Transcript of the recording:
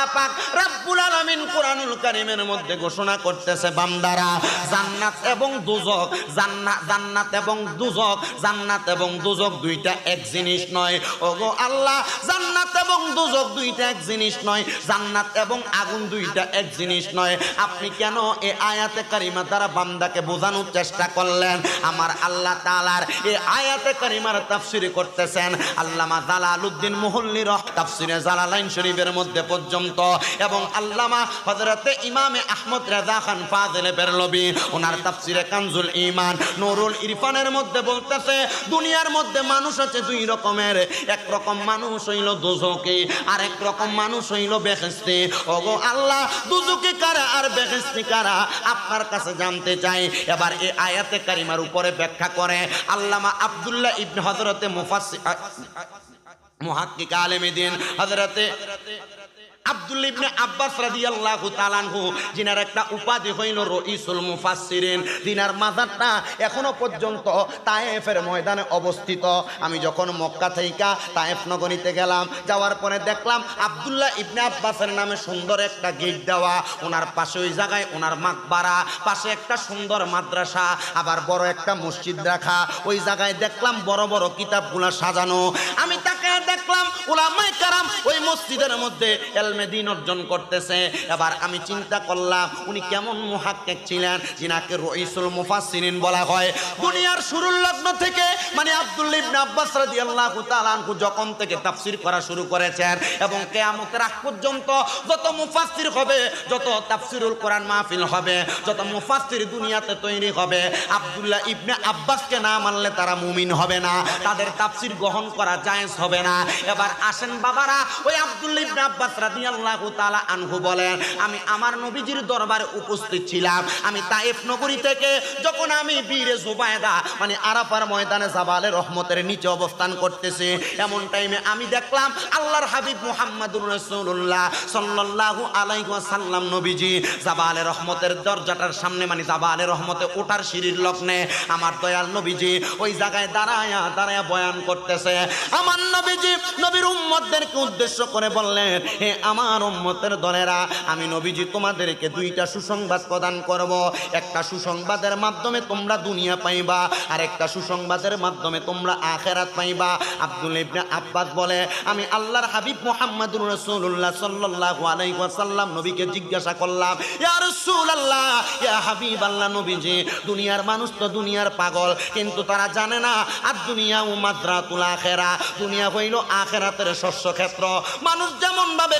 আল্লাহ পাক রব্বুল আলামিন কোরআনুল কারীমের মধ্যে ঘোষণা করতেছে, বান্দারা জান্নাত এবং দুজক, জান্নাত এবং দুজক, জান্নাত এবং দুজক দুইটা এক জিনিস নয়। ওগো আল্লাহ, জান্নাত এবং দুজক দুইটা এক জিনিস নয়, জান্নাত এবং আগুন দুইটা এক জিনিস নয়। আপনি কেন এই আয়াতে কারিমা দ্বারা বান্দাকে বোঝানোর চেষ্টা করলেন? আমার আল্লাহ তাআলার এই আয়াতে কারিমার তাফসীর করতেছেন আল্লামা জালালউদ্দিন মুহল্লির তাফসীরে জালালাইন শরীফের মধ্যে পর্যন্ত, এবং আল্লামা হযরতে ইমামে আহমদ রেজা খান ফাজিলে বেরলভী ওনার তাফসীরে কানজুল ঈমান নূরুল ইরফানের মধ্যে বলতেছে, দুনিয়ার মধ্যে মানুষ আছে দুই রকমের। এক রকম মানুষ হইল দোজখী, আর এক রকম মানুষ হইল বেহেশতি। ওগো আল্লাহ, দোজখী কারা আর বেহেশতি কারা আপনার কাছে জানতে চাই। এবার এই আয়াতে কারিমার উপরে ব্যাখ্যা করে আল্লামা আব্দুল্লাহ ইবনে হযরতে মুফাসসির মুহাক্কিক আলেমে দ্বীন হযরতে আব্দুল্লাহ ইবনে আব্বাস রাদিয়াল্লাহু তাআলা আনহু, জিনার একটা উপাধি হইল রইসুল মুফাসসিরিন, জিনার মাজারটা এখনো পর্যন্ত তায়েফের ময়দানে অবস্থিত। আমি যখন মক্কা থেকে তায়েফ নগরীতে গেলাম, যাওয়ার পরে দেখলাম আব্দুল্লাহ ইবনে আব্বাসের নামে সুন্দর একটা গেট দেওয়া, ওনার পাশে ওই জায়গায় ওনার মাকবারা, পাশে একটা সুন্দর মাদ্রাসা, আবার বড় একটা মসজিদ রাখা। ওই জায়গায় দেখলাম বড় বড় কিতাবগুলো সাজানো। আমি তাকে দেখলাম উলামায়ে কেরাম ওই মসজিদের মধ্যে এলমে দ্বীন অর্জন করতেছে। এবার আমি চিন্তা করলাম উনি কেমন মুহাক্কিক ছিলেন, যিনাকে রইসুল মুফাসসিরিন বলা হয়। দুনিয়ার শুরুর লগ্ন থেকে, মানে আব্দুল্লাহ ইবনে আব্বাস রাদিয়াল্লাহু তাআলা আনহু যখন থেকে তাফসীর করা শুরু করেছেন এবং কিয়ামতের আগ পর্যন্ত যত মুফাসসির হবে, যত তাফসীরুল কোরআন মাহফিল হবে, যত মুফাসসির দুনিয়াতে তৈরি হবে, আব্দুল্লাহ ইবনে আব্বাসকে না মানলে তারা মুমিন হবে না, তাদের তাফসীর গ্রহণ করা জায়েজ হবে না। এবার আসেন বাবারা, ওই আব্দুল্লাহ ইবনে আব্বাস রাদিয়াল্লাহু তাআলা আনহু বলেন, আমি আমার নবীজির দরবারে উপস্থিত ছিলাম। আমি তায়েফ নগরী থেকে যখন আমি বীরে জুবায়দা, মানে আরাফার ময়দানে জাবালে রহমতের নিচে অবস্থান করতেছি, এমন টাইমে আমি দেখলাম আল্লাহর হাবিব মুহাম্মদুর রাসূলুল্লাহ সাল্লাল্লাহু আলাইহি ওয়াসাল্লাম নবীজি জাবালে রহমতের দরজাটার সামনে, মানে জাবালে রহমতে ওঠার সিঁড়ির লগ্নে আমার দয়াল নবীজি ওই জায়গায় দাঁড়ায়া দাঁড়ায়া বয়ান করতেছে। আমার নবীজি নবীর উম্মতদেরকে উদ্দেশ্য করে বললেন, হে আমার উম্মতের দলেরা, আমি নবীজি তোমাদেরকে দুইটা সুসংবাদ প্রদান করব। একটা সুসংবাদের মাধ্যমে তোমরা দুনিয়া পাইবা, আর একটা সুসংবাদের মাধ্যমে তোমরা আখিরাত পাইবা। আব্দুল্লাহ ইবনে আব্বাস বলে, আমি আল্লাহর হাবিব মুহাম্মদুর রাসূলুল্লাহ সাল্লাল্লাহু আলাইহি ওয়াসাল্লাম নবীকে জিজ্ঞাসা করলাম, ইয়া রাসূলুল্লাহ, ইয়া হাবিবাল্লাহ নবীজি, দুনিয়ার মানুষ তো দুনিয়ার পাগল, কিন্তু তারা জানে না আর দুনিয়া ও মাদ্রাতুল আখিরা, দুনিয়া হইল আখিরাতের শস্য ক্ষেত্র। মানুষ যেমন ভাবে